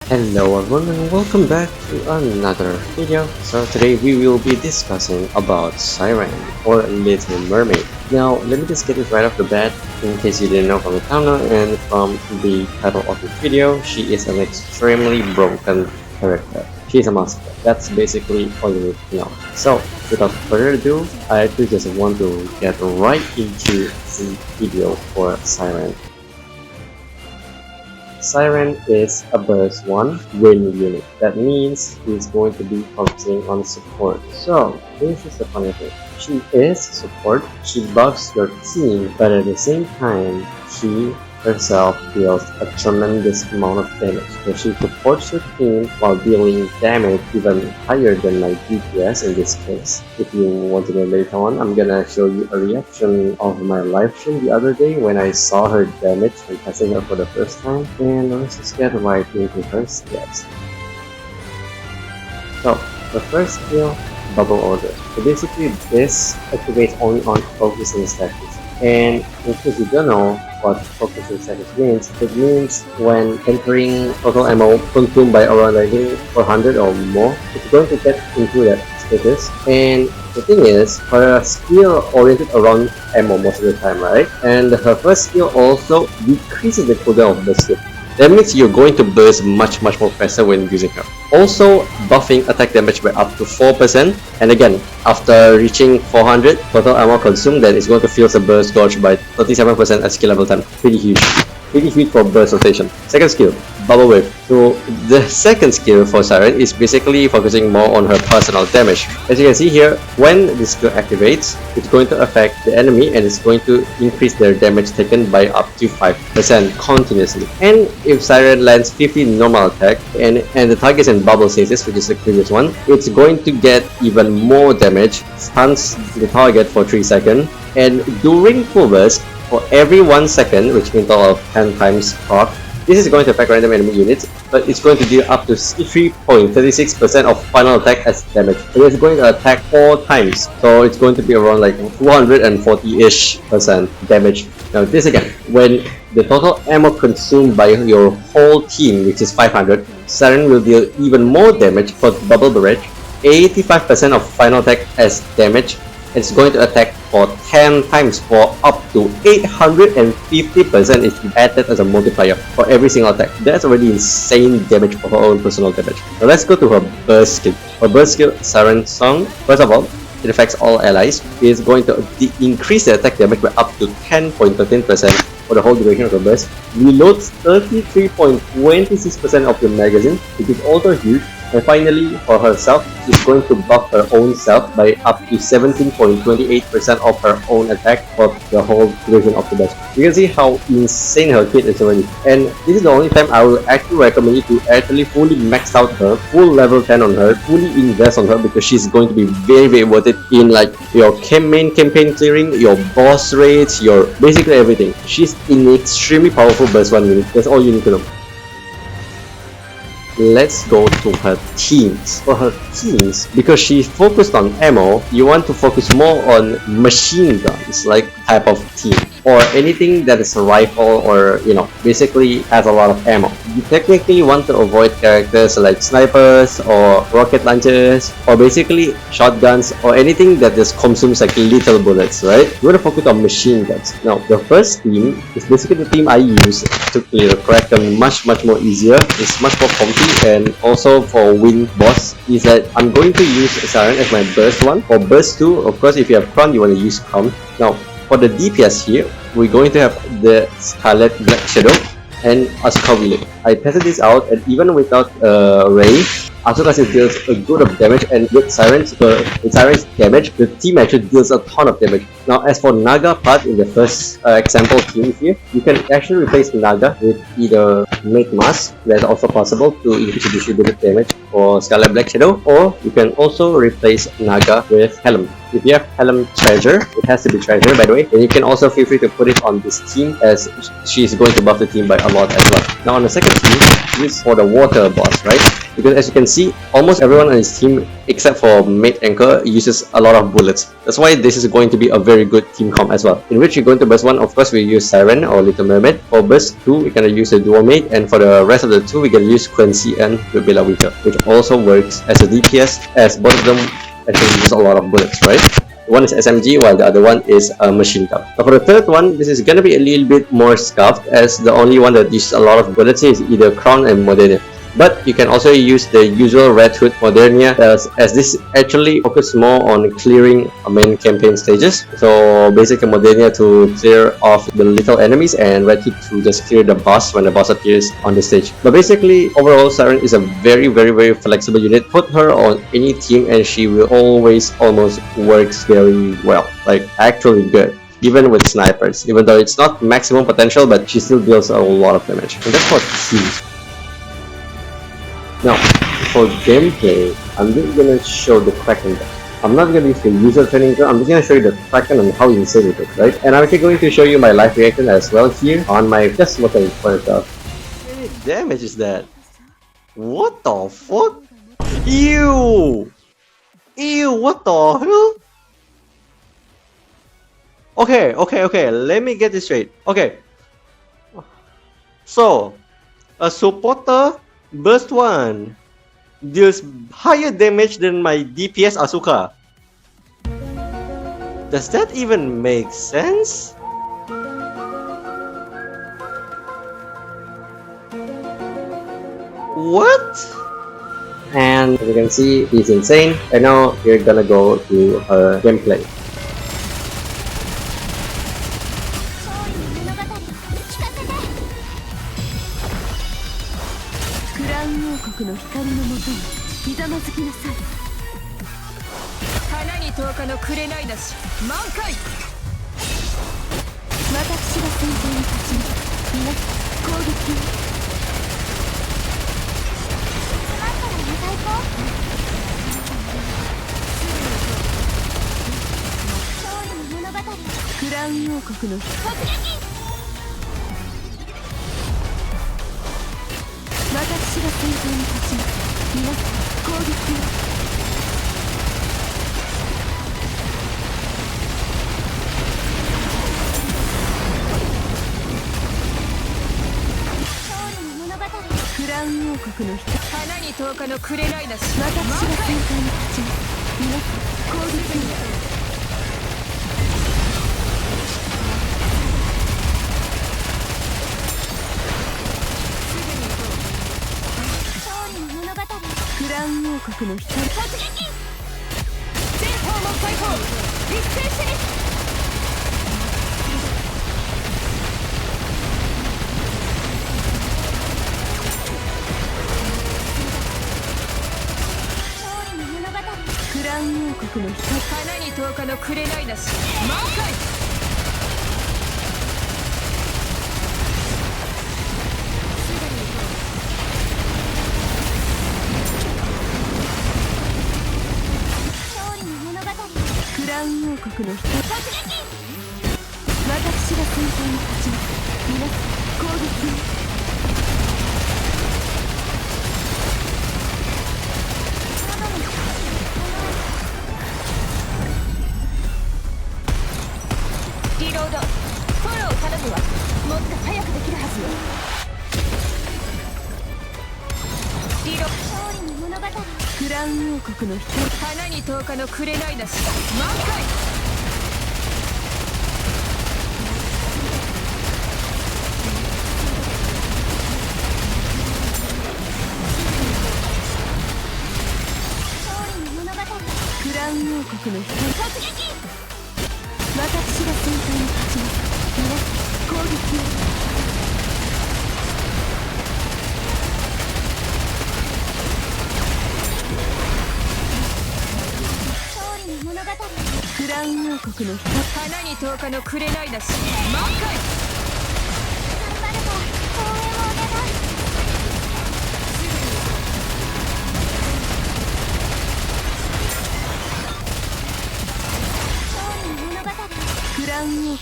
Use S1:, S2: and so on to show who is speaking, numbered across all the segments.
S1: Hello everyone and welcome back to another video. So today we will be discussing about Siren or Little Mermaid. Now let me just get this right off the bat in case you didn't know from the thumbnail and from the title of the video. She is an extremely broken character. She's a monster. That's basically all you need to know. So without further ado, I actually just want to get right into the video for Siren. Siren is a burst 1 win unit. That means he's going to be focusing on support. So this is the funny thing. She is support, she buffs your team, but at the same time she herself deals a tremendous amount of damage. So she supports your team while dealing damage even higher than my DPS in this case. If you want to know later on, I'm gonna show you a reaction of my live stream the other day when I saw her damage when testing her for the first time. And let's just get right into her skills. So the first skill, Bubble Order. So basically this activates only on focusing status. And in case you don't know what focusing status means, it means when entering total ammo consumed by around I think 400 or more, it's going to get into that status. And the thing is, her skill oriented around ammo most of the time, right? And her first skill also decreases the cooldown of the skill. That means you're going to burst much more faster when using her. Also buffing attack damage by up to 4%, and again, after reaching 400 total ammo consumed, then it's going to feel the burst dodge by 37% at skill level 10. Pretty huge for burst rotation. Second skill, Bubble Wave. So the second skill for Siren is basically focusing more on her personal damage. As you can see here, when this skill activates, it's going to affect the enemy and it's going to increase their damage taken by up to 5% continuously. And if Siren lands 50 normal attack and the target is in bubble status, which is the previous one, it's going to get even more damage, stuns the target for 3 seconds, and during full burst, for every 1 second, which means total of 10 times proc, this is going to affect random enemy units, but it's going to deal up to 63.36% of final attack as damage. And it's going to attack 4 times, so it's going to be around like 240-ish% damage. Now this again, when the total ammo consumed by your whole team, which is 500, Siren will deal even more damage for Bubble Barrage, 85% of final attack as damage. It's going to attack for 10 times for up to 850% if you add that as a multiplier for every single attack. That's already insane damage for her own personal damage. Now let's go to her burst skill. Her burst skill, Siren Song. First of all, it affects all allies. It is going to increase the attack damage by up to 10.13% for the whole duration of the burst. Reloads 33.26% of your magazine, which is also huge. And finally, for herself, she's going to buff her own self by up to 17.28% of her own attack for the whole duration of the burst. You can see how insane her kit is already. And this is the only time I will actually recommend you to actually fully max out her, full level 10 on her, fully invest on her, because she's going to be very worth it in like your main campaign clearing, your boss raids, your basically everything. She's an extremely powerful burst 1 unit. That's all you need to know. Let's go to her teams. For her teams, because she focused on ammo, you want to focus more on machine guns, like type of team, or anything that is a rifle or basically has a lot of ammo. You technically want to avoid characters like snipers or rocket launchers or basically shotguns or anything that just consumes like little bullets, right? You want to focus on machine guns. Now the first team is basically the team I use to clear crack them much more easier. It's much more comfy, and also for win boss is that I'm going to use Siren as my burst 1. For burst 2, of course, if you have Crown, you want to use Crown. Now for the DPS here, we're going to have the Scarlet Black Shadow and Asuka Willow. I tested this out, and even without Ray, Asuka still deals a good of damage, and with Siren's damage, the team actually deals a ton of damage. Now as for Naga part in the first example team here, you can actually replace Naga with either Mage Mask, that's also possible to increase the distributed damage for Scarlet Black Shadow, or you can also replace Naga with Helm. If you have Helm Treasure, it has to be Treasure by the way, then you can also feel free to put it on this team as she's going to buff the team by a lot as well. Now on the second team, this is for the water boss, right? Because as you can see, almost everyone on his team except for Mate Anchor uses a lot of bullets. That's why this is going to be a very good team comp as well. In which you're going to burst 1, of course we use Siren or Little Mermaid. For burst 2, we're gonna use a dual mate, and for the rest of the 2, we're gonna use Quincy and Bella Winter, which also works as a DPS as both of them actually use a lot of bullets, right? One is SMG while the other one is a machine gun. But for the third one, this is gonna be a little bit more scuffed as the only one that uses a lot of bullets is either Crown and Modernia. But you can also use the usual Red Hood Modernia as this actually focuses more on clearing main campaign stages. So basically Modernia to clear off the little enemies and Red Hood to just clear the boss when the boss appears on the stage. But basically overall Siren is a very flexible unit. Put her on any team and she will always almost works very well. Like actually good. Even with snipers. Even though it's not maximum potential, but she still deals a lot of damage. And that's what seems. Now, for gameplay, I'm just gonna show the Kraken. I'm not gonna use the user training girl, I'm just gonna show you the Kraken and how insane it is, right? And I'm actually going to show you my live reaction as well here on my just look at it for yourself. How many damage is that? What the fuck? Ew! Ew, what the hell? Okay, let me get this straight. Okay. So, a supporter Burst 1 deals higher damage than my DPS Asuka. Does that even make sense? What? And as you can see, he's insane. And now we're gonna go to her gameplay.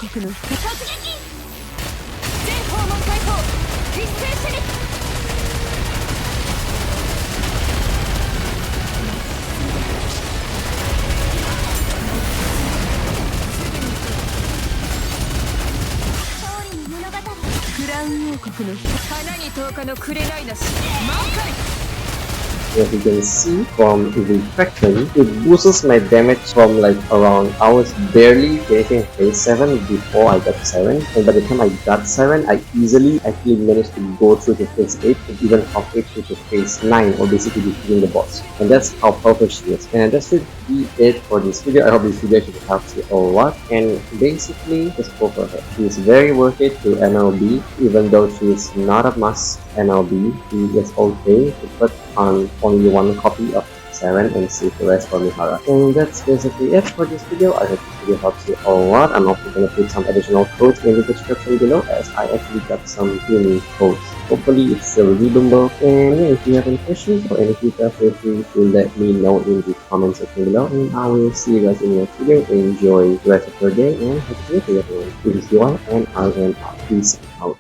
S2: 国の突撃全訪問解放一斉射撃勝利の物語クラウン王国の花に10日の紅なし満開
S1: As you can see from the fraction, it boosts my damage from like around, I was barely finishing phase 7 before I got Siren, and by the time I got Siren, I easily actually managed to go through to phase 8 and even halfway through to phase 9, or basically defeating the boss. And that's how powerful she is. And that should be it for this video. I hope this video should help you a lot, and basically just go for her. She is very worth it to MLB, even though she is not a must MLB. She is okay to put on only one copy of Siren and save the rest for Mihara. And that's basically it for this video. I hope this video helps you a lot. I'm also gonna put some additional codes in the description below, as I actually got some unique codes. Hopefully it's still redeemable. And yeah, if you have any questions or any feedback, feel free to let me know in the comment section below, and I will see you guys in the next video. Enjoy the rest of your day and happy to everyone. This is Joy, and I am out. Peace out.